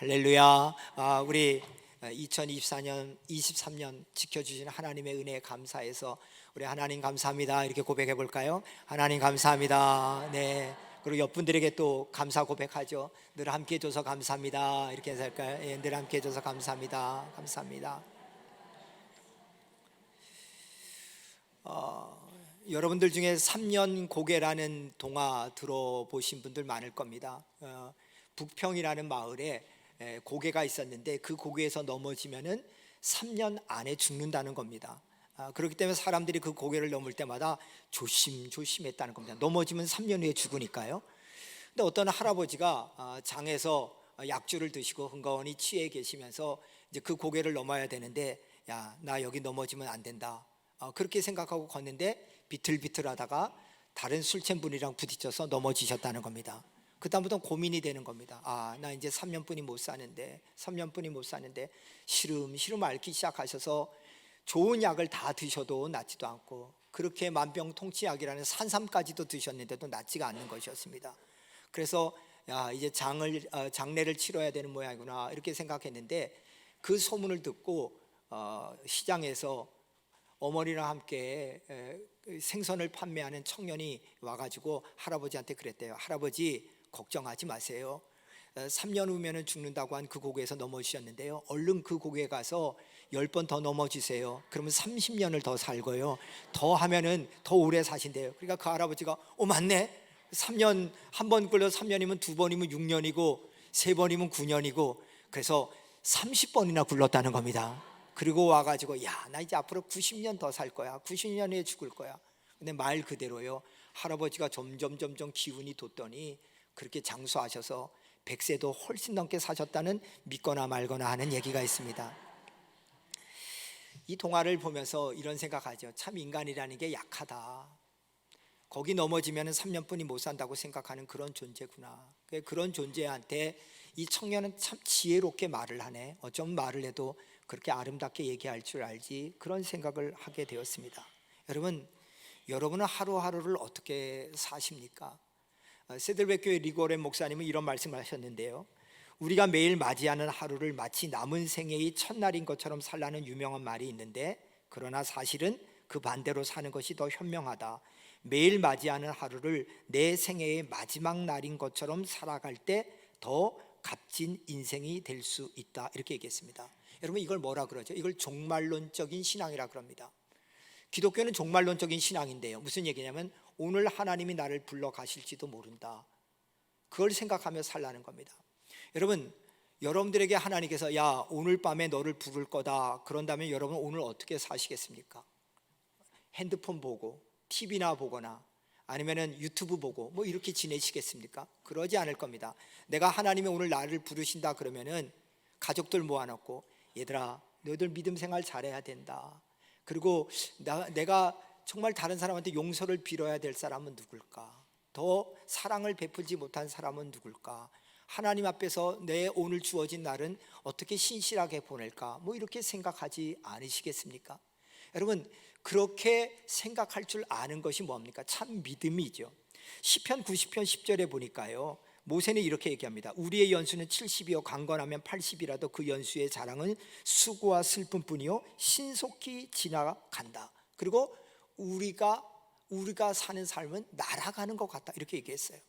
할렐루야. 우리 2024년, 23년 지켜주신 하나님의 은혜에 감사해서 우리 하나님 감사합니다 이렇게 고백해 볼까요? 하나님 감사합니다. 네. 그리고 옆분들에게 또 감사 고백하죠. 늘 함께 해줘서 감사합니다 이렇게 해서 할까요? 예, 늘 함께 해줘서 감사합니다. 감사합니다. 여러분들 중에 3년 고개라는 동화 들어보신 분들 많을 겁니다. 북평이라는 마을에 고개가 있었는데 그 고개에서 넘어지면은 3년 안에 죽는다는 겁니다. 그렇기 때문에 사람들이 그 고개를 넘을 때마다 조심했다는 겁니다. 넘어지면 3년 후에 죽으니까요. 근데 어떤 할아버지가 장에서 약주를 드시고 흥건히 취해 계시면서 이제 그 고개를 넘어야 되는데, 야, 나 여기 넘어지면 안 된다, 그렇게 생각하고 걷는데 비틀비틀하다가 다른 술 취한 분이랑 부딪혀서 넘어지셨다는 겁니다. 그다음부터 고민이 되는 겁니다. 나 이제 3년뿐이 못 사는데 시름시름 앓기 시작하셔서 좋은 약을 다 드셔도 낫지도 않고, 그렇게 만병통치약이라는 산삼까지도 드셨는데도 낫지가 않는 것이었습니다. 그래서 이제 장례를 치러야 되는 모양이구나 이렇게 생각했는데, 그 소문을 듣고 시장에서 어머니랑 함께 생선을 판매하는 청년이 와가지고 할아버지한테 그랬대요. 할아버지, 걱정하지 마세요. 3년 후면은 죽는다고 한 그 고개에서 넘어지셨는데요, 얼른 그 고개에 가서 10번 더 넘어지세요. 그러면 30년을 더 살고요, 더 하면은 더 오래 사신대요. 그러니까 그 할아버지가 맞네, 3년, 한 번 굴려 3년이면 2번이면 6년이고 3번이면 9년이고 그래서 30번이나 굴렀다는 겁니다. 그리고 와가지고 나 이제 앞으로 90년 더 살 거야, 90년 후에 죽을 거야. 근데 말 그대로요, 할아버지가 점점 기운이 돋더니 그렇게 장수하셔서 100세도 훨씬 넘게 사셨다는, 믿거나 말거나 하는 얘기가 있습니다. 이 동화를 보면서 이런 생각하죠. 참 인간이라는 게 약하다. 거기 넘어지면 3년뿐이 못 산다고 생각하는 그런 존재구나. 그런 존재한테 이 청년은 참 지혜롭게 말을 하네. 어쩜 말을 해도 그렇게 아름답게 얘기할 줄 알지, 그런 생각을 하게 되었습니다. 여러분은 하루하루를 어떻게 사십니까? 세들백교회 리고렌 목사님은 이런 말씀을 하셨는데요, 우리가 매일 맞이하는 하루를 마치 남은 생애의 첫날인 것처럼 살라는 유명한 말이 있는데, 그러나 사실은 그 반대로 사는 것이 더 현명하다. 매일 맞이하는 하루를 내 생애의 마지막 날인 것처럼 살아갈 때 더 값진 인생이 될 수 있다, 이렇게 얘기했습니다. 여러분, 이걸 뭐라 그러죠? 이걸 종말론적인 신앙이라 그럽니다. 기독교는 종말론적인 신앙인데요, 무슨 얘기냐면 오늘 하나님이 나를 불러 가실지도 모른다, 그걸 생각하며 살라는 겁니다. 여러분들에게 하나님께서 오늘 밤에 너를 부를 거다 그런다면 여러분 오늘 어떻게 사시겠습니까? 핸드폰 보고 TV나 보거나 아니면은 유튜브 보고 이렇게 지내시겠습니까? 그러지 않을 겁니다. 내가 하나님이 오늘 나를 부르신다 그러면은 가족들 모아놓고, 얘들아, 너희들 믿음 생활 잘해야 된다. 그리고 내가 정말 다른 사람한테 용서를 빌어야 될 사람은 누굴까? 더 사랑을 베풀지 못한 사람은 누굴까? 하나님 앞에서 내 오늘 주어진 날은 어떻게 신실하게 보낼까? 이렇게 생각하지 않으시겠습니까? 여러분, 그렇게 생각할 줄 아는 것이 뭡니까? 참 믿음이죠. 시편 90편 10절에 보니까요, 모세는 이렇게 얘기합니다. 우리의 연수는 70이요 강건하면 80이라도 그 연수의 자랑은 수고와 슬픔뿐이요 신속히 지나간다. 그리고 우리가 사는 삶은 날아가는 것 같다, 이렇게 얘기했어요.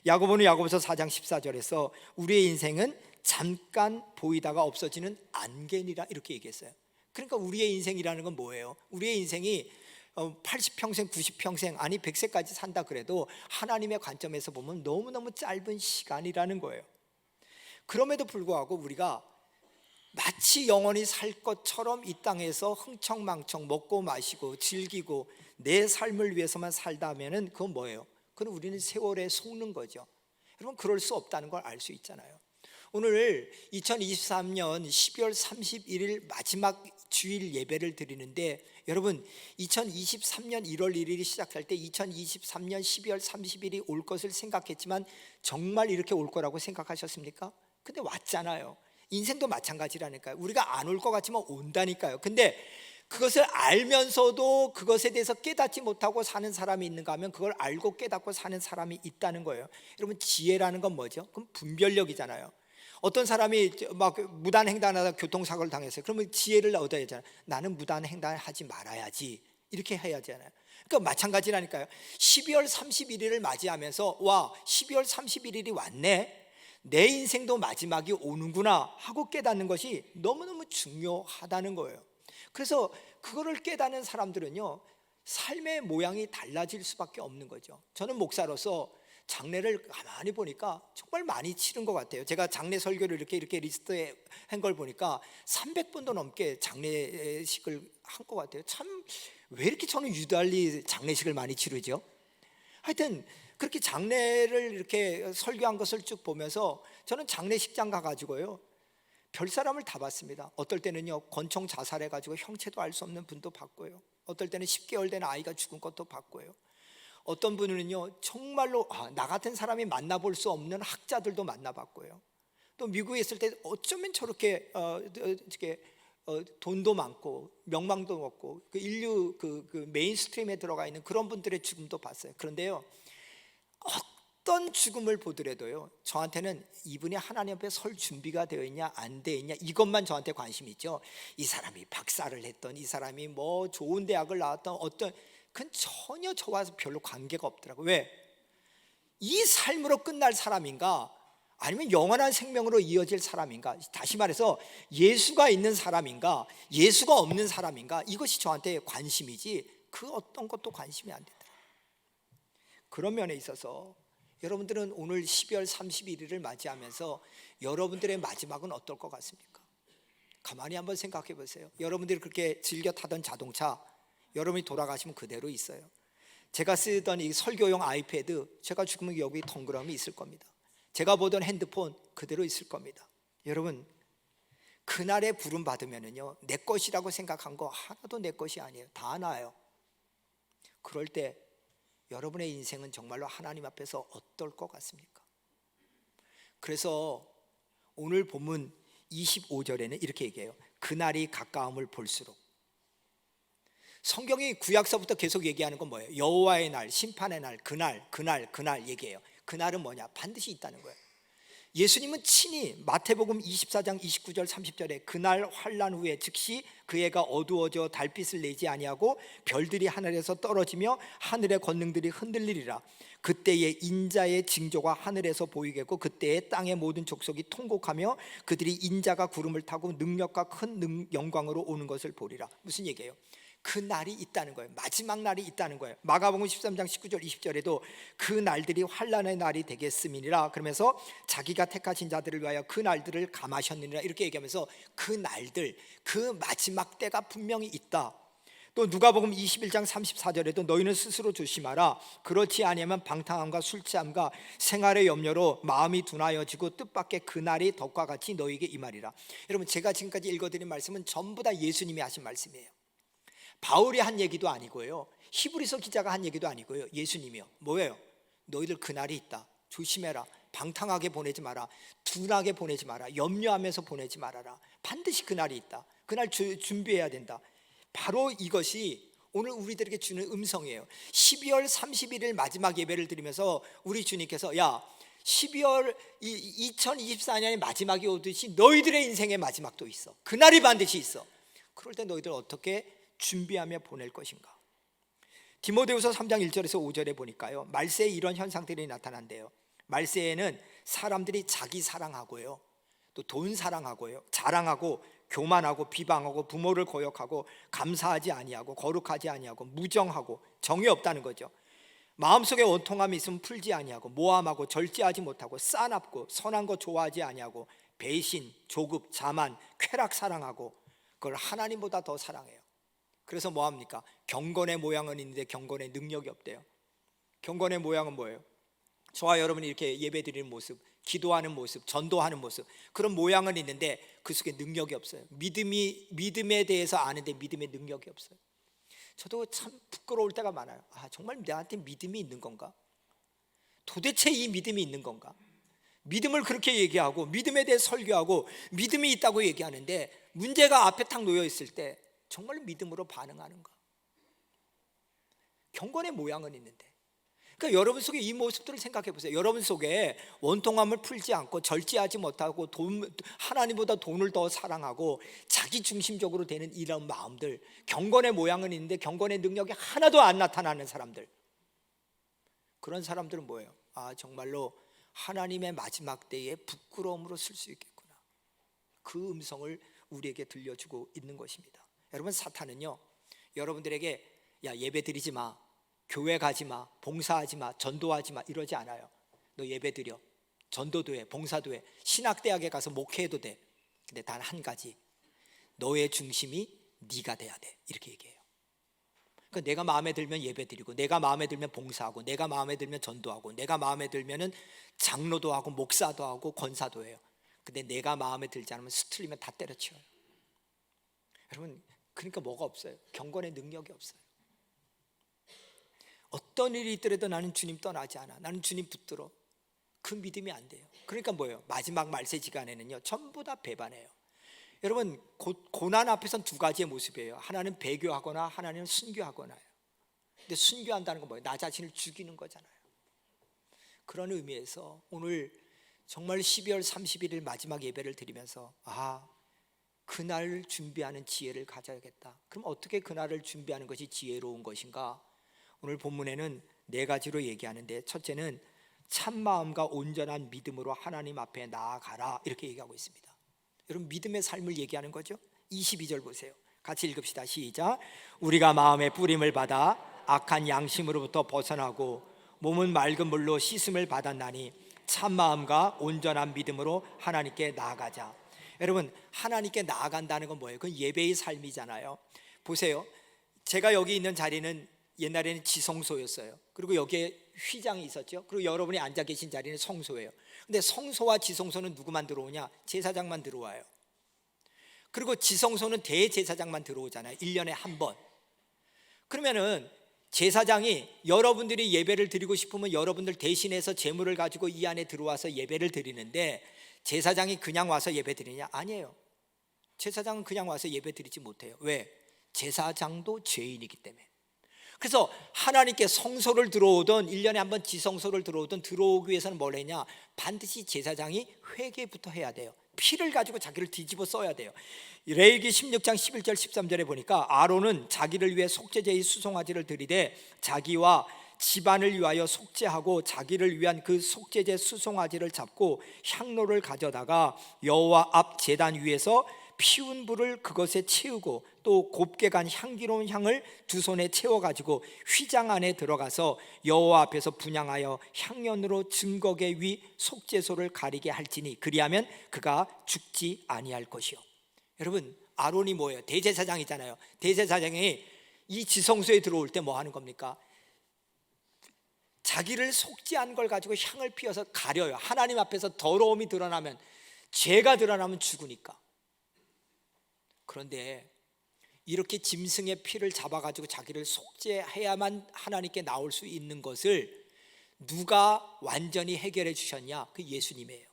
야고보는 야고보서 4장 14절에서 우리의 인생은 잠깐 보이다가 없어지는 안개니라, 이렇게 얘기했어요. 그러니까 우리의 인생이라는 건 뭐예요? 우리의 인생이 80평생, 90평생, 아니 100세까지 산다 그래도 하나님의 관점에서 보면 너무너무 짧은 시간이라는 거예요. 그럼에도 불구하고 우리가 마치 영원히 살 것처럼 이 땅에서 흥청망청 먹고 마시고 즐기고 내 삶을 위해서만 살다면은 그건 뭐예요? 그건 우리는 세월에 속는 거죠. 여러분, 그럴 수 없다는 걸 알 수 있잖아요. 오늘 2023년 12월 31일 마지막 주일 예배를 드리는데, 여러분 2023년 1월 1일이 시작할 때 2023년 12월 30일이 올 것을 생각했지만 정말 이렇게 올 거라고 생각하셨습니까? 근데 왔잖아요. 인생도 마찬가지라니까요. 우리가 안 올 것 같지만 온다니까요. 근데 그것을 알면서도 그것에 대해서 깨닫지 못하고 사는 사람이 있는가 하면 그걸 알고 깨닫고 사는 사람이 있다는 거예요. 여러분, 지혜라는 건 뭐죠? 그럼 분별력이잖아요. 어떤 사람이 막 무단횡단하다 교통사고를 당했어요. 그러면 지혜를 얻어야 하잖아요. 나는 무단횡단하지 말아야지, 이렇게 해야 하잖아요. 그러니까 마찬가지라니까요. 12월 31일을 맞이하면서 와, 12월 31일이 왔네, 내 인생도 마지막이 오는구나 하고 깨닫는 것이 너무너무 중요하다는 거예요. 그래서 그거를 깨닫는 사람들은요, 삶의 모양이 달라질 수밖에 없는 거죠. 저는 목사로서 장례를 가만히 보니까 정말 많이 치른 것 같아요. 제가 장례 설교를 이렇게 리스트에 한 걸 보니까 300번도 넘게 장례식을 한 것 같아요. 참, 왜 이렇게 저는 유달리 장례식을 많이 치르죠? 하여튼 그렇게 장례를 이렇게 설교한 것을 쭉 보면서 저는 장례식장 가가지고요, 별 사람을 다 봤습니다. 어떨 때는요, 권총 자살해가지고 형체도 알 수 없는 분도 봤고요, 어떨 때는 10개월 된 아이가 죽은 것도 봤고요, 어떤 분은요 정말로 나 같은 사람이 만나볼 수 없는 학자들도 만나봤고요, 또 미국에 있을 때 어쩌면 저렇게 돈도 많고 명망도 없고 그 인류 그 메인스트림에 들어가 있는 그런 분들의 죽음도 봤어요. 그런데요, 어떤 죽음을 보더라도요, 저한테는 이분이 하나님 앞에 설 준비가 되어 있냐 안 되어 있냐, 이것만 저한테 관심이 있죠. 이 사람이 박사를 했던, 이 사람이 뭐 좋은 대학을 나왔던, 어떤, 그건 전혀 저와 별로 관계가 없더라고요. 왜? 이 삶으로 끝날 사람인가, 아니면 영원한 생명으로 이어질 사람인가, 다시 말해서 예수가 있는 사람인가 예수가 없는 사람인가, 이것이 저한테 관심이지 그 어떤 것도 관심이 안 되더라고요. 그런 면에 있어서 여러분들은 오늘 12월 31일을 맞이하면서 여러분들의 마지막은 어떨 것 같습니까? 가만히 한번 생각해 보세요. 여러분들이 그렇게 즐겨 타던 자동차, 여러분이 돌아가시면 그대로 있어요. 제가 쓰던 이 설교용 아이패드, 제가 죽으면 여기 덩그러니 있을 겁니다. 제가 보던 핸드폰 그대로 있을 겁니다. 여러분, 그날에 부름 받으면은요, 내 것이라고 생각한 거 하나도 내 것이 아니에요. 다 나요. 그럴 때 여러분의 인생은 정말로 하나님 앞에서 어떨 것 같습니까? 그래서 오늘 본문 25절에는 이렇게 얘기해요. 그날이 가까움을 볼수록. 성경이 구약서부터 계속 얘기하는 건 뭐예요? 여호와의 날, 심판의 날, 그날 얘기해요. 그날은 뭐냐? 반드시 있다는 거예요. 예수님은 친히 마태복음 24장 29절 30절에 그날 환난 후에 즉시 그 해가 어두워져 달빛을 내지 아니하고 별들이 하늘에서 떨어지며 하늘의 권능들이 흔들리리라. 그때에 인자의 징조가 하늘에서 보이겠고 그때에 땅의 모든 족속이 통곡하며 그들이 인자가 구름을 타고 능력과 큰 영광으로 오는 것을 보리라. 무슨 얘기예요? 그 날이 있다는 거예요. 마지막 날이 있다는 거예요. 마가복음 13장 19절 20절에도 그 날들이 환난의 날이 되겠음이니라 그러면서 자기가 택하신 자들을 위하여 그 날들을 감하셨느니라 이렇게 얘기하면서 그 날들, 그 마지막 때가 분명히 있다. 또 누가복음 21장 34절에도 너희는 스스로 조심하라. 그렇지 아니하면 방탕함과 술 취함과 생활의 염려로 마음이 둔하여지고 뜻밖의 그날이 덕과 같이 너희에게 임하리라. 여러분, 제가 지금까지 읽어드린 말씀은 전부 다 예수님이 하신 말씀이에요. 바울이 한 얘기도 아니고요, 히브리서 기자가 한 얘기도 아니고요, 예수님이요. 뭐예요? 너희들 그날이 있다. 조심해라. 방탕하게 보내지 마라. 둔하게 보내지 마라. 염려하면서 보내지 말아라. 반드시 그날이 있다. 그날 준비해야 된다. 바로 이것이 오늘 우리들에게 주는 음성이에요. 12월 31일 마지막 예배를 드리면서 우리 주님께서 12월 2024년의 마지막이 오듯이 너희들의 인생의 마지막도 있어. 그날이 반드시 있어. 그럴 때 너희들 어떻게 준비하며 보낼 것인가? 디모데후서 3장 1절에서 5절에 보니까요, 말세에 이런 현상들이 나타난대요. 말세에는 사람들이 자기 사랑하고요, 또 돈 사랑하고요, 자랑하고 교만하고 비방하고 부모를 거역하고 감사하지 아니하고 거룩하지 아니하고 무정하고 정이 없다는 거죠. 마음속에 원통함이 있으면 풀지 아니하고 모함하고 절제하지 못하고 싸납고 선한 거 좋아하지 아니하고 배신, 조급, 자만, 쾌락 사랑하고 그걸 하나님보다 더 사랑해요. 그래서 뭐합니까? 경건의 모양은 있는데 경건의 능력이 없대요. 경건의 모양은 뭐예요? 저와 여러분이 이렇게 예배드리는 모습, 기도하는 모습, 전도하는 모습, 그런 모양은 있는데 그 속에 능력이 없어요. 믿음에 대해서 아는데 믿음의 능력이 없어요. 저도 참 부끄러울 때가 많아요. 정말 나한테 믿음이 있는 건가? 도대체 이 믿음이 있는 건가? 믿음을 그렇게 얘기하고 믿음에 대해 설교하고 믿음이 있다고 얘기하는데 문제가 앞에 탁 놓여 있을 때 정말 믿음으로 반응하는가? 경건의 모양은 있는데, 그러니까 여러분 속에 이 모습들을 생각해 보세요. 여러분 속에 원통함을 풀지 않고 절제하지 못하고 하나님보다 돈을 더 사랑하고 자기 중심적으로 되는 이런 마음들, 경건의 모양은 있는데 경건의 능력이 하나도 안 나타나는 사람들, 그런 사람들은 뭐예요? 정말로 하나님의 마지막 때에 부끄러움으로 쓸 수 있겠구나. 그 음성을 우리에게 들려주고 있는 것입니다. 여러분, 사탄은요, 여러분들에게 예배 드리지 마, 교회 가지 마, 봉사하지 마, 전도하지 마 이러지 않아요. 너 예배 드려, 전도도 해, 봉사도 해, 신학대학에 가서 목회해도 돼. 근데 단 한 가지, 너의 중심이 네가 돼야 돼, 이렇게 얘기해요. 그러니까 내가 마음에 들면 예배 드리고, 내가 마음에 들면 봉사하고, 내가 마음에 들면 전도하고, 내가 마음에 들면은 장로도 하고 목사도 하고 권사도 해요. 근데 내가 마음에 들지 않으면 수틀리면 다 때려치워요. 여러분, 그러니까 뭐가 없어요? 경건의 능력이 없어요. 어떤 일이 있더라도 나는 주님 떠나지 않아, 나는 주님 붙들어, 그 믿음이 안 돼요. 그러니까 뭐예요? 마지막 말세지간에는요, 전부 다 배반해요. 여러분, 고난 앞에서는 두 가지의 모습이에요. 하나는 배교하거나 하나는 순교하거나요. 근데 순교한다는 건 뭐예요? 나 자신을 죽이는 거잖아요. 그런 의미에서 오늘 정말 12월 31일 마지막 예배를 드리면서 그날을 준비하는 지혜를 가져야겠다. 그럼 어떻게 그날을 준비하는 것이 지혜로운 것인가? 오늘 본문에는 네 가지로 얘기하는데, 첫째는 참마음과 온전한 믿음으로 하나님 앞에 나아가라, 이렇게 얘기하고 있습니다. 여러분, 믿음의 삶을 얘기하는 거죠. 22절 보세요. 같이 읽읍시다. 시작. 우리가 마음의 뿌림을 받아 악한 양심으로부터 벗어나고 몸은 맑은 물로 씻음을 받았나니 참마음과 온전한 믿음으로 하나님께 나아가자. 여러분, 하나님께 나아간다는 건 뭐예요? 그건 예배의 삶이잖아요. 보세요, 제가 여기 있는 자리는 옛날에는 지성소였어요. 그리고 여기에 휘장이 있었죠. 그리고 여러분이 앉아 계신 자리는 성소예요. 근데 성소와 지성소는 누구만 들어오냐? 제사장만 들어와요. 그리고 지성소는 대제사장만 들어오잖아요. 1년에 한 번. 그러면은 제사장이 여러분들이 예배를 드리고 싶으면 여러분들 대신해서 제물을 가지고 이 안에 들어와서 예배를 드리는데, 제사장이 그냥 와서 예배 드리냐? 아니에요. 제사장은 그냥 와서 예배 드리지 못해요. 왜? 제사장도 죄인이기 때문에. 그래서 하나님께 성소를 들어오든 1년에 한 번 지성소를 들어오든 들어오기 위해서는 뭘 했냐? 반드시 제사장이 회개부터 해야 돼요. 피를 가지고 자기를 뒤집어 써야 돼요. 레위기 16장 11절 13절에 보니까 아론은 자기를 위해 속죄제의 수송아지를 드리되 자기와 집안을 위하여 속죄하고 자기를 위한 그 속죄제 수송아지를 잡고 향로를 가져다가 여호와 앞 제단 위에서 피운 불을 그것에 채우고 또 곱게 간 향기로운 향을 두 손에 채워가지고 휘장 안에 들어가서 여호와 앞에서 분향하여 향연으로 증거계 위 속죄소를 가리게 할지니 그리하면 그가 죽지 아니할 것이요. 여러분, 아론이 뭐예요? 대제사장이잖아요. 대제사장이 이 지성소에 들어올 때 뭐 하는 겁니까? 자기를 속죄한 걸 가지고 향을 피워서 가려요. 하나님 앞에서 더러움이 드러나면, 죄가 드러나면 죽으니까. 그런데 이렇게 짐승의 피를 잡아가지고 자기를 속죄해야만 하나님께 나올 수 있는 것을 누가 완전히 해결해 주셨냐? 그 예수님이에요.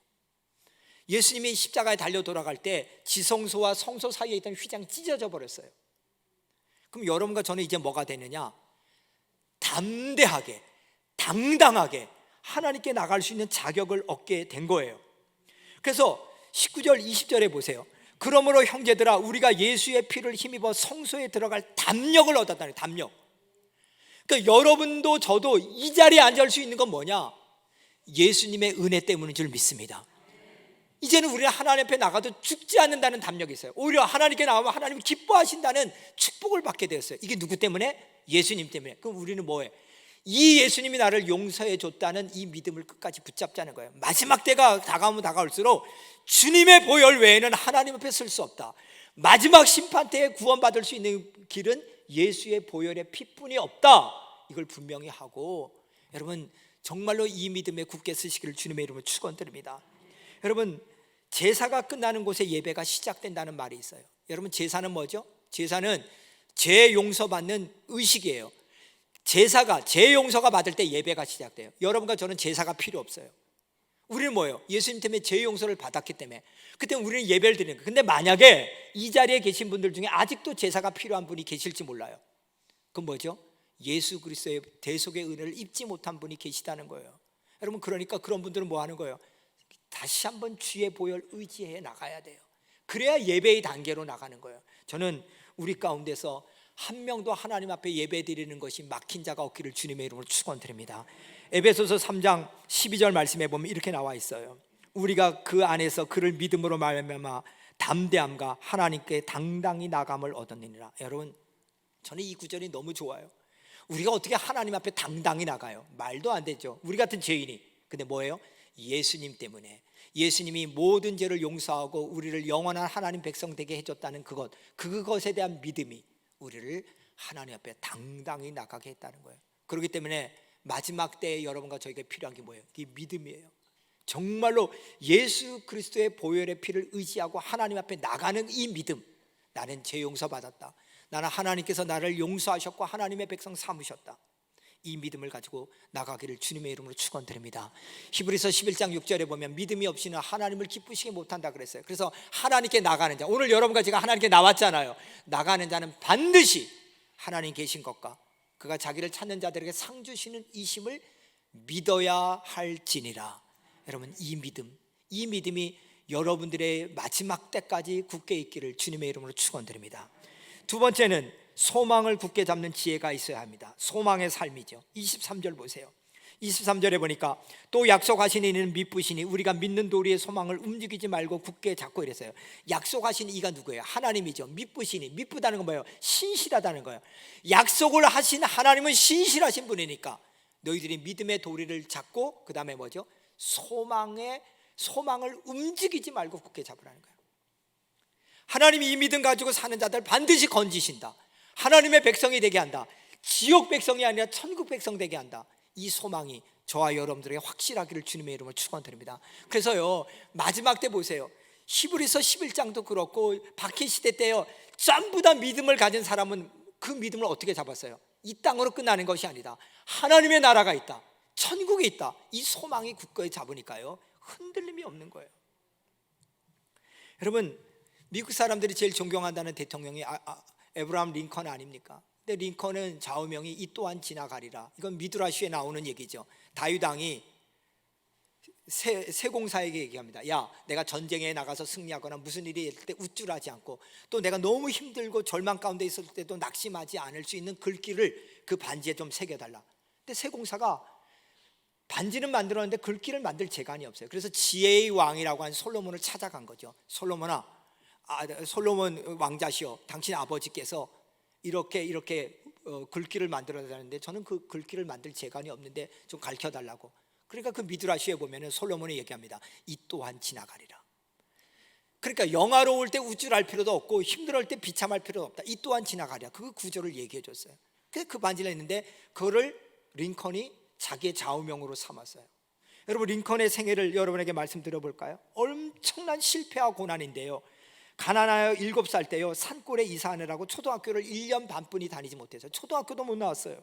예수님이 십자가에 달려 돌아갈 때 지성소와 성소 사이에 있던 휘장이 찢어져 버렸어요. 그럼 여러분과 저는 이제 뭐가 되느냐? 담대하게, 당당하게 하나님께 나갈 수 있는 자격을 얻게 된 거예요. 그래서 19절 20절에 보세요. 그러므로 형제들아, 우리가 예수의 피를 힘입어 성소에 들어갈 담력을 얻었다는, 담력. 그러니까 여러분도 저도 이 자리에 앉을 수 있는 건 뭐냐? 예수님의 은혜 때문인 줄 믿습니다. 이제는 우리는 하나님 앞에 나가도 죽지 않는다는 담력이 있어요. 오히려 하나님께 나가면 하나님이 기뻐하신다는 축복을 받게 되었어요. 이게 누구 때문에? 예수님 때문에. 그럼 우리는 뭐예요? 이 예수님이 나를 용서해 줬다는 이 믿음을 끝까지 붙잡자는 거예요. 마지막 때가 다가오면 다가올수록 주님의 보혈 외에는 하나님 앞에 설 수 없다. 마지막 심판 때에 구원받을 수 있는 길은 예수의 보혈의 피뿐이 없다. 이걸 분명히 하고, 여러분 정말로 이 믿음에 굳게 서시기를 주님의 이름으로 축원드립니다. 여러분, 제사가 끝나는 곳에 예배가 시작된다는 말이 있어요. 여러분, 제사는 뭐죠? 제사는 죄 용서받는 의식이에요. 제사가, 죄 용서가 받을 때 예배가 시작돼요. 여러분과 저는 제사가 필요 없어요. 우리는 뭐예요? 예수님 때문에 죄 용서를 받았기 때문에 그때 우리는 예배를 드리는 거예요. 근데 만약에 이 자리에 계신 분들 중에 아직도 제사가 필요한 분이 계실지 몰라요. 그건 뭐죠? 예수 그리스도의 대속의 은혜를 입지 못한 분이 계시다는 거예요. 여러분, 그러니까 그런 분들은 뭐 하는 거예요? 다시 한번 주의 보혈 의지해 나가야 돼요. 그래야 예배의 단계로 나가는 거예요. 저는 우리 가운데서 한 명도 하나님 앞에 예배 드리는 것이 막힌 자가 없기를 주님의 이름으로 축원드립니다. 에베소서 3장 12절 말씀에 보면 이렇게 나와 있어요. 우리가 그 안에서 그를 믿음으로 말미암아 담대함과 하나님께 당당히 나감을 얻었느니라. 여러분, 저는 이 구절이 너무 좋아요. 우리가 어떻게 하나님 앞에 당당히 나가요? 말도 안 되죠. 우리 같은 죄인이. 근데 뭐예요? 예수님 때문에, 예수님이 모든 죄를 용서하고 우리를 영원한 하나님 백성 되게 해줬다는 그것에 대한 믿음이 우리를 하나님 앞에 당당히 나가게 했다는 거예요. 그렇기 때문에 마지막 때에 여러분과 저에게 필요한 게 뭐예요? 이게 믿음이에요. 정말로 예수 그리스도의 보혈의 피를 의지하고 하나님 앞에 나가는 이 믿음. 나는 죄 용서받았다, 나는 하나님께서 나를 용서하셨고 하나님의 백성 삼으셨다, 이 믿음을 가지고 나가기를 주님의 이름으로 축원드립니다. 히브리서 11장 6절에 보면 믿음이 없이는 하나님을 기쁘시게 못한다 그랬어요. 그래서 하나님께 나가는 자, 오늘 여러분과 제가 하나님께 나왔잖아요. 나가는 자는 반드시 하나님 계신 것과 그가 자기를 찾는 자들에게 상 주시는 이심을 믿어야 할지니라. 여러분, 이 믿음이 여러분들의 마지막 때까지 굳게 있기를 주님의 이름으로 축원드립니다. 두 번째는 소망을 굳게 잡는 지혜가 있어야 합니다. 소망의 삶이죠. 23절 보세요. 23절에 보니까 또 약속하신 이는 미쁘시니 우리가 믿는 도리의 소망을 움직이지 말고 굳게 잡고 이랬어요. 약속하신 이가 누구예요? 하나님이죠. 미쁘시니, 미쁘다는 건 뭐예요? 신실하다는 거예요. 약속을 하신 하나님은 신실하신 분이니까 너희들이 믿음의 도리를 잡고 그 다음에 뭐죠? 소망을 움직이지 말고 굳게 잡으라는 거예요. 하나님이 이 믿음 가지고 사는 자들 반드시 건지신다, 하나님의 백성이 되게 한다, 지옥 백성이 아니라 천국 백성 되게 한다, 이 소망이 저와 여러분들에게 확실하기를 주님의 이름으로 축원드립니다. 그래서요, 마지막 때 보세요. 히브리서 11장도 그렇고 박해 시대 때요, 전부 다 믿음을 가진 사람은 그 믿음을 어떻게 잡았어요? 이 땅으로 끝나는 것이 아니다, 하나님의 나라가 있다, 천국에 있다, 이 소망이 굳게 잡으니까요 흔들림이 없는 거예요. 여러분, 미국 사람들이 제일 존경한다는 대통령이 에브라함 링컨 아닙니까? 근데 링컨은 좌우명이 이 또한 지나가리라. 이건 미드라시에 나오는 얘기죠. 다윗왕이 세공사에게 얘기합니다. 야, 내가 전쟁에 나가서 승리하거나 무슨 일이 있을 때 우쭐하지 않고, 또 내가 너무 힘들고 절망 가운데 있을 때도 낙심하지 않을 수 있는 글귀를 그 반지에 좀 새겨달라. 근데 세공사가 반지는 만들었는데 글귀를 만들 재간이 없어요. 그래서 지혜의 왕이라고 한 솔로몬을 찾아간 거죠. 솔로몬아, 솔로몬 왕자시여, 당신 아버지께서 이렇게 글귀를 만들어달라는데 저는 그 글귀를 만들 재간이 없는데 좀 가르쳐달라고. 그러니까 그 미드라시에 보면은 솔로몬이 얘기합니다. 이 또한 지나가리라. 그러니까 영화로울 때 우쭐할 필요도 없고 힘들을 때 비참할 필요도 없다, 이 또한 지나가리라. 그 구절을 얘기해 줬어요. 그래서 그 반지를 했는데 그거를 링컨이 자기의 좌우명으로 삼았어요. 여러분, 링컨의 생애를 여러분에게 말씀드려볼까요? 엄청난 실패와 고난인데요, 가난하여 7살 때요, 산골에 이사하느라고 초등학교를 1년 반뿐이 다니지 못해서 초등학교도 못 나왔어요.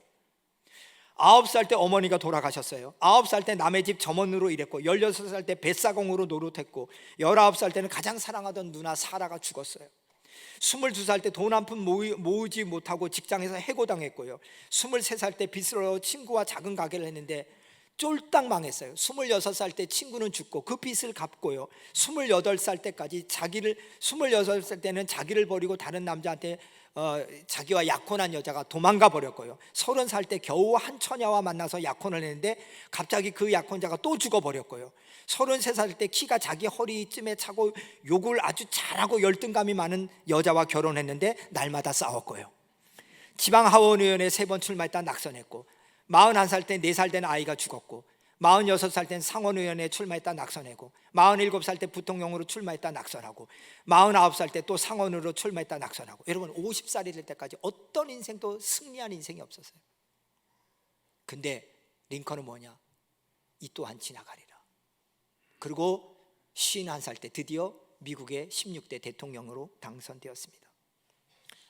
9살 때 어머니가 돌아가셨어요. 9살 때 남의 집 점원으로 일했고, 16살 때 뱃사공으로 노릇했고, 19살 때는 가장 사랑하던 누나 사라가 죽었어요. 22살 때 돈 한 푼 모으지 못하고 직장에서 해고당했고요, 23살 때 빚을 얻어 친구와 작은 가게를 했는데 쫄딱 망했어요. 26살 때 친구는 죽고 그 빚을 갚고요, 28살 때까지 28살 때는 자기를 버리고 다른 남자한테 자기와 약혼한 여자가 도망가 버렸고요, 30살 때 겨우 한 처녀와 만나서 약혼을 했는데 갑자기 그 약혼자가 또 죽어버렸고요, 33살 때 키가 자기 허리쯤에 차고 욕을 아주 잘하고 열등감이 많은 여자와 결혼했는데 날마다 싸웠고요, 지방하원의원에 3번 출마했다 낙선했고, 41살 때 4살 된 아이가 죽었고, 46살 땐 상원의원에 출마했다 낙선하고, 47살 때 부통령으로 출마했다 낙선하고, 49살 때 또 상원으로 출마했다 낙선하고. 여러분, 50살이 될 때까지 어떤 인생도 승리한 인생이 없었어요. 근데 링컨은 뭐냐? 이 또한 지나가리라. 그리고 51살 때 드디어 미국의 16대 대통령으로 당선되었습니다.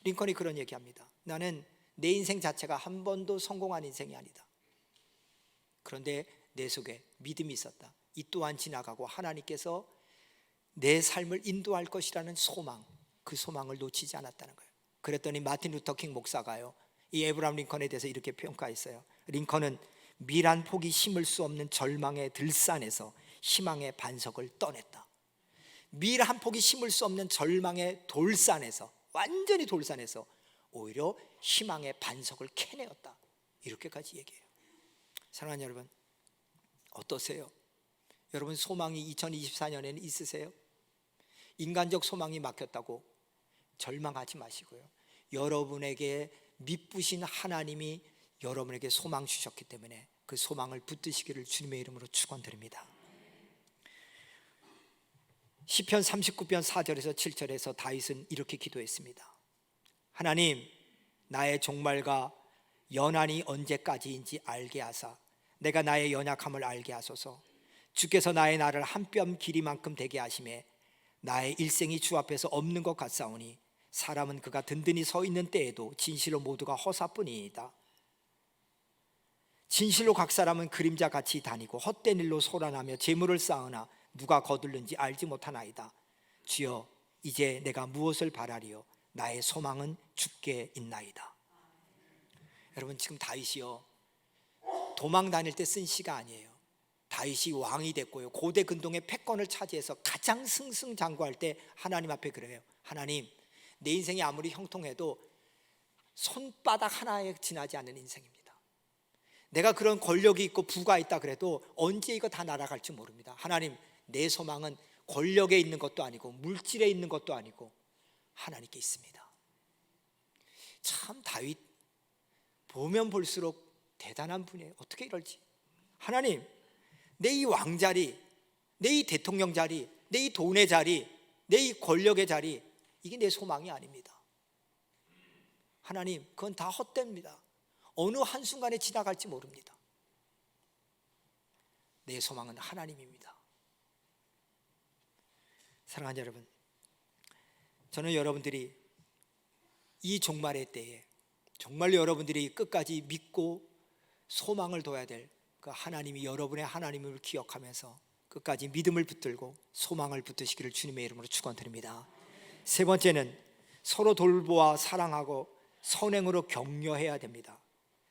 링컨이 그런 얘기합니다. 나는 내 인생 자체가 한 번도 성공한 인생이 아니다. 그런데 내 속에 믿음이 있었다. 이 또한 지나가고 하나님께서 내 삶을 인도할 것이라는 소망, 그 소망을 놓치지 않았다는 거예요. 그랬더니 마틴 루터 킹 목사가요, 이 에브라함 링컨에 대해서 이렇게 평가했어요. 링컨은 밀 한 폭이 심을 수 없는 절망의 들산에서 희망의 반석을 떠냈다. 밀 한 폭이 심을 수 없는 절망의 돌산에서, 완전히 돌산에서 오히려 희망의 반석을 캐내었다. 이렇게까지 얘기해요. 사랑하는 여러분, 어떠세요? 여러분 소망이 2024년에는 있으세요? 인간적 소망이 막혔다고 절망하지 마시고요, 여러분에게 미쁘신 하나님이 여러분에게 소망 주셨기 때문에 그 소망을 붙드시기를 주님의 이름으로 축원드립니다. 시편 39편 4절에서 7절에서 다윗은 이렇게 기도했습니다. 하나님, 나의 종말과 연한이 언제까지인지 알게 하사 내가 나의 연약함을 알게 하소서. 주께서 나의 날을 한 뼘 길이만큼 되게 하심에 나의 일생이 주 앞에서 없는 것 같사오니 사람은 그가 든든히 서 있는 때에도 진실로 모두가 허사뿐이니이다. 진실로 각 사람은 그림자 같이 다니고 헛된 일로 소란하며 재물을 쌓으나 누가 거둘는지 알지 못하나이다. 주여, 이제 내가 무엇을 바라리요? 나의 소망은 주께 있나이다. 여러분, 지금 다윗이요, 도망 다닐 때 쓴 시가 아니에요. 다윗이 왕이 됐고요, 고대 근동의 패권을 차지해서 가장 승승장구할 때 하나님 앞에 그래요. 하나님, 내 인생이 아무리 형통해도 손바닥 하나에 지나지 않는 인생입니다. 내가 그런 권력이 있고 부가 있다 그래도 언제 이거 다 날아갈지 모릅니다. 하나님, 내 소망은 권력에 있는 것도 아니고 물질에 있는 것도 아니고 하나님께 있습니다. 참 다윗 보면 볼수록 대단한 분이에요. 어떻게 이럴지. 하나님, 내 이 왕자리, 내 이 대통령 자리, 내 이 돈의 자리, 내 이 권력의 자리, 이게 내 소망이 아닙니다. 하나님, 그건 다 헛됩니다. 어느 한순간에 지나갈지 모릅니다. 내 소망은 하나님입니다. 사랑하는 여러분, 저는 여러분들이 이 종말의 때에 정말로 여러분들이 끝까지 믿고 소망을 둬야 될 그 하나님이 여러분의 하나님을 기억하면서 끝까지 믿음을 붙들고 소망을 붙드시기를 주님의 이름으로 축원드립니다. 세 번째는 서로 돌보아 사랑하고 선행으로 격려해야 됩니다.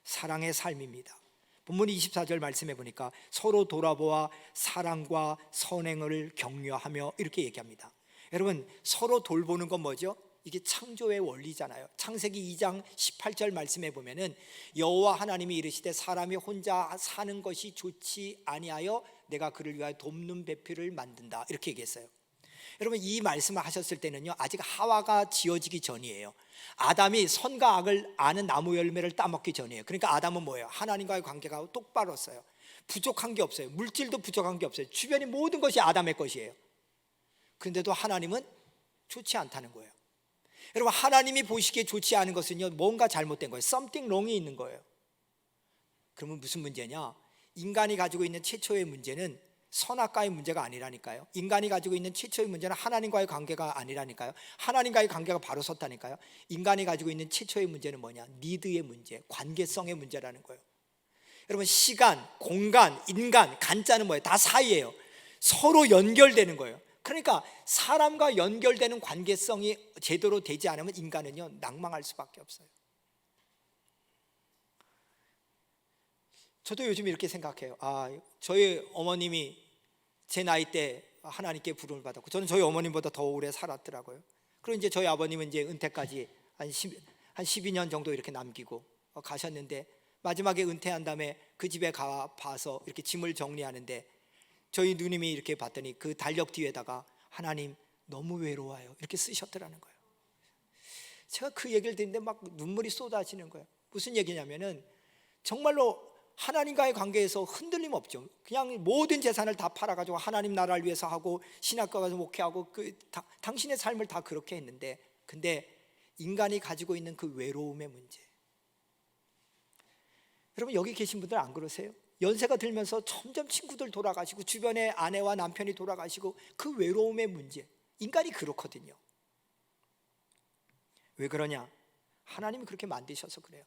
사랑의 삶입니다. 본문 24절 말씀해 보니까 서로 돌아보아 사랑과 선행을 격려하며 이렇게 얘기합니다. 여러분, 서로 돌보는 건 뭐죠? 이게 창조의 원리잖아요. 창세기 2장 18절 말씀해 보면은 여호와 하나님이 이르시되 사람이 혼자 사는 것이 좋지 아니하여 내가 그를 위하여 돕는 배필을 만든다, 이렇게 얘기했어요. 여러분, 이 말씀을 하셨을 때는요, 아직 하와가 지어지기 전이에요. 아담이 선과 악을 아는 나무 열매를 따먹기 전이에요. 그러니까 아담은 뭐예요? 하나님과의 관계가 똑바로였어요. 부족한 게 없어요. 물질도 부족한 게 없어요. 주변의 모든 것이 아담의 것이에요. 그런데도 하나님은 좋지 않다는 거예요. 여러분, 하나님이 보시기에 좋지 않은 것은요, 뭔가 잘못된 거예요. something wrong이 있는 거예요. 그러면 무슨 문제냐? 인간이 가지고 있는 최초의 문제는 선악과의 문제가 아니라니까요. 인간이 가지고 있는 최초의 문제는 하나님과의 관계가 아니라니까요. 하나님과의 관계가 바로 섰다니까요. 인간이 가지고 있는 최초의 문제는 뭐냐? 니드의 문제, 관계성의 문제라는 거예요. 여러분, 시간, 공간, 인간, 간자는 뭐예요? 다 사이예요. 서로 연결되는 거예요. 그러니까 사람과 연결되는 관계성이 제대로 되지 않으면 인간은요, 낭망할 수밖에 없어요. 저도 요즘 이렇게 생각해요. 저희 어머님이 제 나이 때 하나님께 부름을 받았고, 저는 저희 어머님보다 더 오래 살았더라고요. 그리고 이제 저희 아버님은 이제 은퇴까지 한 12년 정도 이렇게 남기고 가셨는데, 마지막에 은퇴한 다음에 그 집에 가봐서 이렇게 짐을 정리하는데 저희 누님이 이렇게 봤더니 그 달력 뒤에다가 하나님 너무 외로워요, 이렇게 쓰셨더라는 거예요. 제가 그 얘기를 듣는데 막 눈물이 쏟아지는 거예요. 무슨 얘기냐면은 정말로 하나님과의 관계에서 흔들림 없죠. 그냥 모든 재산을 다 팔아가지고 하나님 나라를 위해서 하고 신학과 가서 목회하고 당신의 삶을 다 그렇게 했는데, 근데 인간이 가지고 있는 그 외로움의 문제. 여러분, 여기 계신 분들 안 그러세요? 연세가 들면서 점점 친구들 돌아가시고 주변에 아내와 남편이 돌아가시고 그 외로움의 문제. 인간이 그렇거든요. 왜 그러냐? 하나님이 그렇게 만드셔서 그래요.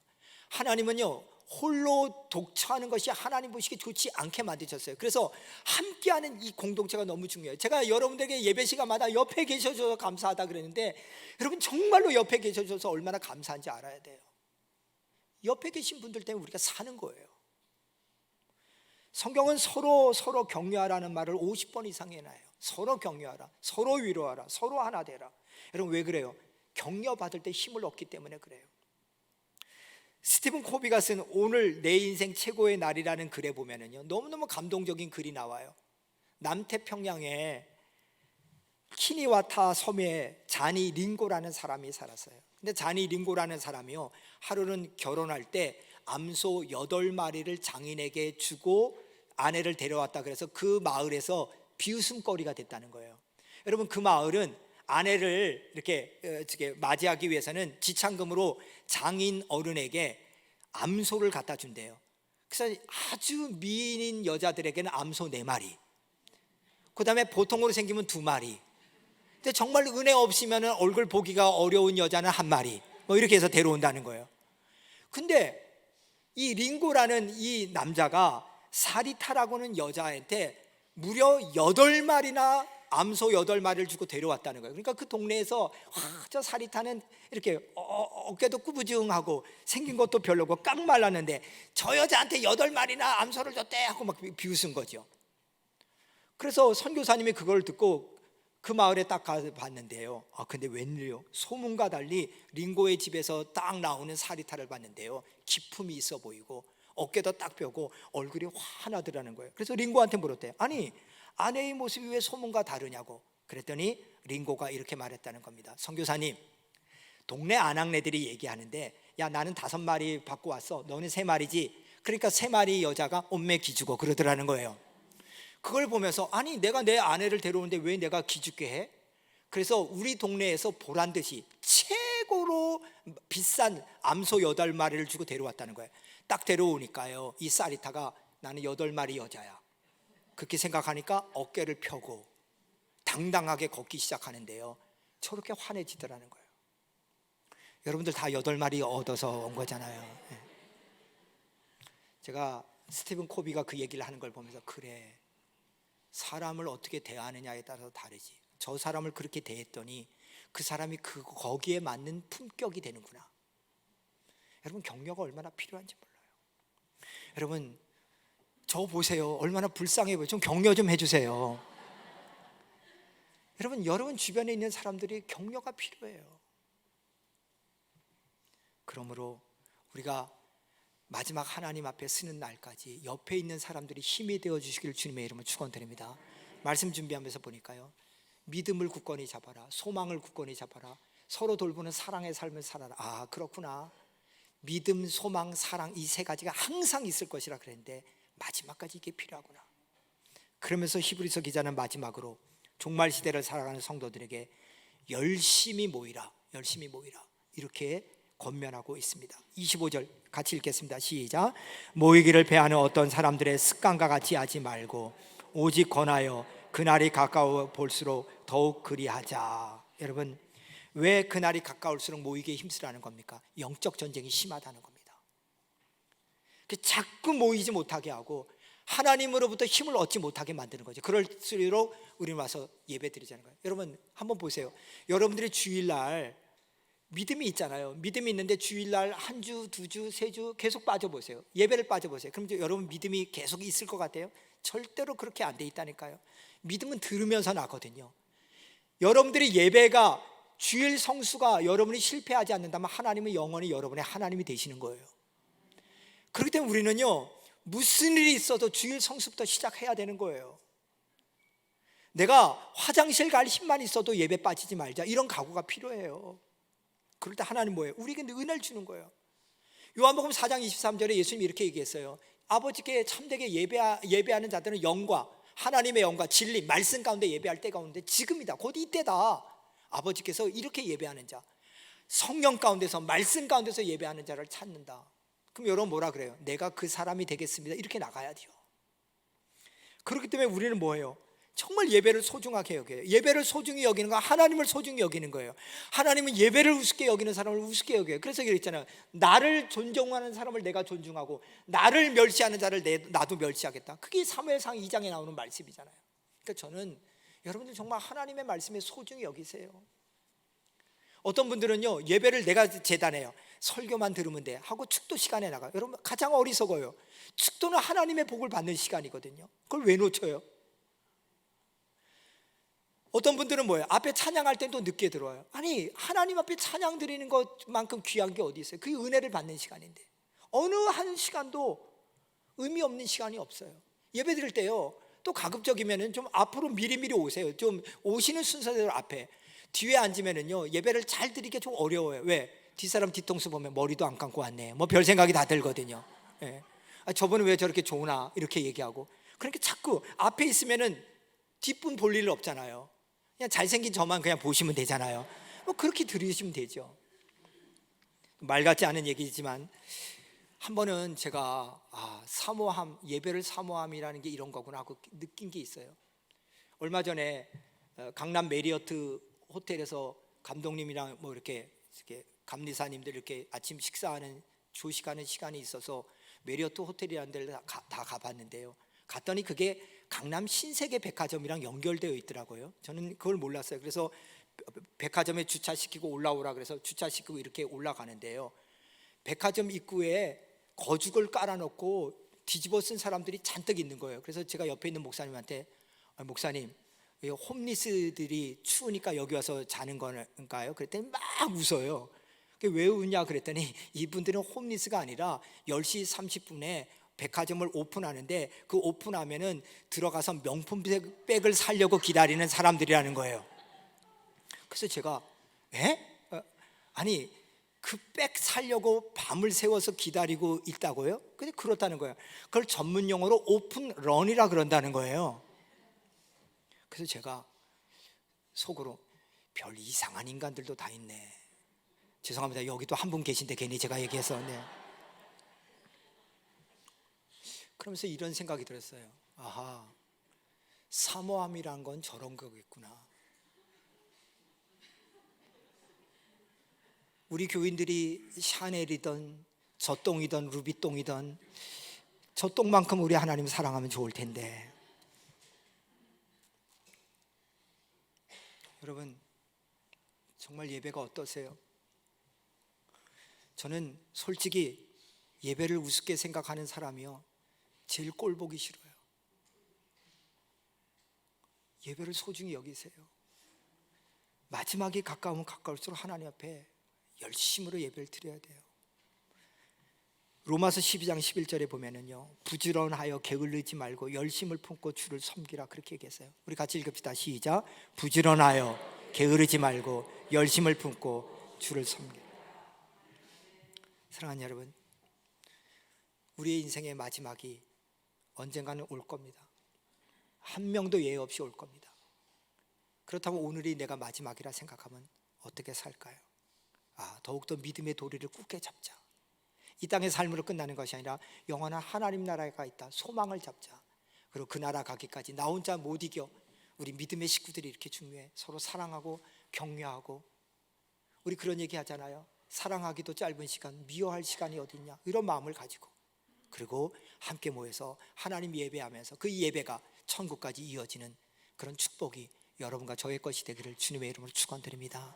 하나님은요, 홀로 독처하는 것이 하나님 보시기에 좋지 않게 만드셨어요. 그래서 함께하는 이 공동체가 너무 중요해요. 제가 여러분들에게 예배 시간마다 옆에 계셔줘서 감사하다 그랬는데, 여러분 정말로 옆에 계셔줘서 얼마나 감사한지 알아야 돼요. 옆에 계신 분들 때문에 우리가 사는 거예요. 성경은 서로 격려하라는 말을 50번 이상 해놔요. 서로 격려하라, 서로 위로하라, 서로 하나 되라. 여러분 왜 그래요? 격려받을 때 힘을 얻기 때문에 그래요. 스티븐 코비가 쓴 오늘 내 인생 최고의 날이라는 글에 보면은요, 너무너무 감동적인 글이 나와요. 남태평양에 키니와타 섬에 자니 링고라는 사람이 살았어요. 근데 자니 링고라는 사람이요, 하루는 결혼할 때 암소 8마리를 장인에게 주고 아내를 데려왔다 그래서 그 마을에서 비웃음거리가 됐다는 거예요. 여러분 그 마을은 아내를 이렇게 맞이하기 위해서는 지참금으로 장인 어른에게 암소를 갖다 준대요. 그래서 아주 미인인 여자들에게는 암소 4마리, 그 다음에 보통으로 생기면 2마리, 근데 정말 은혜 없으면 얼굴 보기가 어려운 여자는 1마리, 뭐 이렇게 해서 데려온다는 거예요. 근데 이 링고라는 이 남자가 사리타라고는 여자한테 무려 8마리나 암소 8마리를 주고 데려왔다는 거예요. 그러니까 그 동네에서 저 사리타는 이렇게 어깨도 꾸부증하고 생긴 것도 별로고 깡 말랐는데 저 여자한테 8마리나 암소를 줬대 하고 막 비웃은 거죠. 그래서 선교사님이 그걸 듣고 그 마을에 딱 가서 봤는데요, 근데 웬일이요? 소문과 달리 링고의 집에서 딱 나오는 사리타를 봤는데요, 기품이 있어 보이고 어깨도 딱 펴고 얼굴이 환하더라는 거예요. 그래서 링고한테 물었대요. 아니 아내의 모습이 왜 소문과 다르냐고. 그랬더니 링고가 이렇게 말했다는 겁니다. 선교사님, 동네 아낙네들이 얘기하는데 야 나는 5마리 받고 왔어, 너는 3마리지. 그러니까 3마리 여자가 옷매 기주고 그러더라는 거예요. 그걸 보면서 아니 내가 내 아내를 데려오는데 왜 내가 기죽게 해? 그래서 우리 동네에서 보란듯이 최고로 비싼 암소 8마리를 주고 데려왔다는 거예요. 딱 데려오니까요, 이 사리타가 나는 8마리 여자야 그렇게 생각하니까 어깨를 펴고 당당하게 걷기 시작하는데요, 저렇게 환해지더라는 거예요. 여러분들 다 8마리 얻어서 온 거잖아요. 제가 스티븐 코비가 그 얘기를 하는 걸 보면서 그래, 사람을 어떻게 대하느냐에 따라서 다르지. 저 사람을 그렇게 대했더니 그 사람이 거기에 맞는 품격이 되는구나. 여러분 격려가 얼마나 필요한지 몰라요. 여러분 저 보세요, 얼마나 불쌍해 보여요. 좀 격려 좀 해주세요. 여러분 주변에 있는 사람들이 격려가 필요해요. 그러므로 우리가 마지막 하나님 앞에 서는 날까지 옆에 있는 사람들이 힘이 되어 주시기를 주님의 이름으로 축원드립니다. 말씀 준비하면서 보니까요, 믿음을 굳건히 잡아라, 소망을 굳건히 잡아라, 서로 돌보는 사랑의 삶을 살아라. 그렇구나. 믿음, 소망, 사랑, 이 3가지가 항상 있을 것이라 그랬는데 마지막까지 이게 필요하구나. 그러면서 히브리서 기자는 마지막으로 종말 시대를 살아가는 성도들에게 열심히 모이라 이렇게 권면하고 있습니다. 25절 같이 읽겠습니다. 시작. 모이기를 배하는 어떤 사람들의 습관과 같이 하지 말고 오직 권하여 그날이 가까워 볼수록 더욱 그리하자. 여러분 왜 그날이 가까울수록 모이기에 힘쓰라는 겁니까? 영적 전쟁이 심하다는 겁니다. 자꾸 모이지 못하게 하고 하나님으로부터 힘을 얻지 못하게 만드는 거죠. 그럴수록 우리는 와서 예배 드리자는 거예요. 여러분 한번 보세요. 여러분들이 주일날 믿음이 있잖아요. 믿음이 있는데 주일날 1주, 2주, 3주 계속 빠져보세요. 예배를 빠져보세요. 그럼 여러분 믿음이 계속 있을 것 같아요? 절대로 그렇게 안 돼 있다니까요. 믿음은 들으면서 나거든요. 여러분들이 예배가 주일 성수가 여러분이 실패하지 않는다면 하나님은 영원히 여러분의 하나님이 되시는 거예요. 그렇기 때문에 우리는요, 무슨 일이 있어도 주일 성수부터 시작해야 되는 거예요. 내가 화장실 갈 힘만 있어도 예배 빠지지 말자, 이런 각오가 필요해요. 그럴 때 하나님 뭐예요? 우리에게 은혜를 주는 거예요. 요한복음 4장 23절에 예수님이 이렇게 얘기했어요. 아버지께 참되게 예배하는 자들은 영과 하나님의 영과 진리 말씀 가운데 예배할 때가 오는데 지금이다, 곧 이때다. 아버지께서 이렇게 예배하는 자, 성령 가운데서 말씀 가운데서 예배하는 자를 찾는다. 그럼 여러분 뭐라 그래요? 내가 그 사람이 되겠습니다, 이렇게 나가야 돼요. 그렇기 때문에 우리는 뭐예요? 정말 예배를 소중하게 여겨요. 예배를 소중히 여기는 건 하나님을 소중히 여기는 거예요. 하나님은 예배를 우습게 여기는 사람을 우습게 여겨요. 그래서 그랬잖아요. 나를 존중하는 사람을 내가 존중하고 나를 멸시하는 자를 나도 멸시하겠다. 그게 사무엘상 2장에 나오는 말씀이잖아요. 그러니까 저는 여러분들 정말 하나님의 말씀에 소중히 여기세요. 어떤 분들은요, 예배를 내가 재단해요. 설교만 들으면 돼 하고 축도 시간에 나가요. 여러분, 가장 어리석어요. 축도는 하나님의 복을 받는 시간이거든요. 그걸 왜 놓쳐요? 어떤 분들은 뭐예요? 앞에 찬양할 땐 또 늦게 들어와요. 아니, 하나님 앞에 찬양 드리는 것만큼 귀한 게 어디 있어요? 그 은혜를 받는 시간인데 어느 한 시간도 의미 없는 시간이 없어요. 예배 드릴 때요, 또 가급적이면은 좀 앞으로 미리미리 오세요. 좀 오시는 순서대로 앞에. 뒤에 앉으면은요, 예배를 잘 드리기 좀 어려워요. 왜? 뒷사람 뒤통수 보면 머리도 안 감고 왔네, 뭐 별 생각이 다 들거든요. 예. 아, 저분은 왜 저렇게 좋으나 이렇게 얘기하고. 그러니까 자꾸 앞에 있으면은 뒷분 볼 일 없잖아요. 그냥 잘생긴 저만 그냥 보시면 되잖아요. 뭐 그렇게 들으시면 되죠. 말 같지 않은 얘기지만 한 번은 제가 사모함, 예배를 사모함이라는 게 이런 거구나 하고 느낀 게 있어요. 얼마 전에 강남 메리어트 호텔에서 감독님이랑 뭐 이렇게 감리사님들 이렇게 아침 식사하는 조식하는 시간이 있어서 메리어트 호텔이라는 데를 다 가봤는데요. 갔더니 그게 강남 신세계 백화점이랑 연결되어 있더라고요. 저는 그걸 몰랐어요. 그래서 백화점에 주차시키고 올라오라 그래서 주차시키고 이렇게 올라가는데요, 백화점 입구에 거죽을 깔아놓고 뒤집어 쓴 사람들이 잔뜩 있는 거예요. 그래서 제가 옆에 있는 목사님한테, 목사님, 홈리스들이 추우니까 여기 와서 자는 건가요? 그랬더니 막 웃어요. 왜 웃냐 그랬더니 이분들은 홈리스가 아니라 10시 30분에 백화점을 오픈하는데 그 오픈하면은 들어가서 명품 백을 사려고 기다리는 사람들이라는 거예요. 그래서 제가 아니, 그 백 사려고 밤을 새워서 기다리고 있다고요? 근데 그렇다는 거예요. 그걸 전문 용어로 오픈런이라 그런다는 거예요. 그래서 제가 속으로 별 이상한 인간들도 다 있네. 죄송합니다. 여기도 한 분 계신데 괜히 제가 얘기해서. 네. 그러면서 이런 생각이 들었어요. 아하, 사모함이란 건 저런 거겠구나. 우리 교인들이 샤넬이든 젖똥이든 루비똥이든 저 똥만큼 우리 하나님 사랑하면 좋을 텐데. 여러분, 정말 예배가 어떠세요? 저는 솔직히 예배를 우습게 생각하는 사람이요, 제일 꼴 보기 싫어요. 예배를 소중히 여기세요. 마지막이 가까우면 가까울수록 하나님 앞에 열심으로 예배를 드려야 돼요. 로마서 12장 11절에 보면은요, 부지런하여 게을르지 말고 열심을 품고 주를 섬기라, 그렇게 얘기했어요. 우리 같이 읽읍시다. 시작. 부지런하여 게으르지 말고 열심을 품고 주를 섬기라. 사랑하는 여러분, 우리의 인생의 마지막이 언젠가는 올 겁니다. 한 명도 예외 없이 올 겁니다. 그렇다면 오늘이 내가 마지막이라 생각하면 어떻게 살까요? 더욱더 믿음의 도리를 굳게 잡자. 이 땅의 삶으로 끝나는 것이 아니라 영원한 하나님 나라가 있다, 소망을 잡자. 그리고 그 나라 가기까지 나 혼자 못 이겨. 우리 믿음의 식구들이 이렇게 중요해. 서로 사랑하고 격려하고. 우리 그런 얘기 하잖아요. 사랑하기도 짧은 시간, 미워할 시간이 어딨냐, 이런 마음을 가지고, 그리고 함께 모여서 하나님 예배하면서 그 예배가 천국까지 이어지는 그런 축복이 여러분과 저의 것이 되기를 주님의 이름으로 축원드립니다.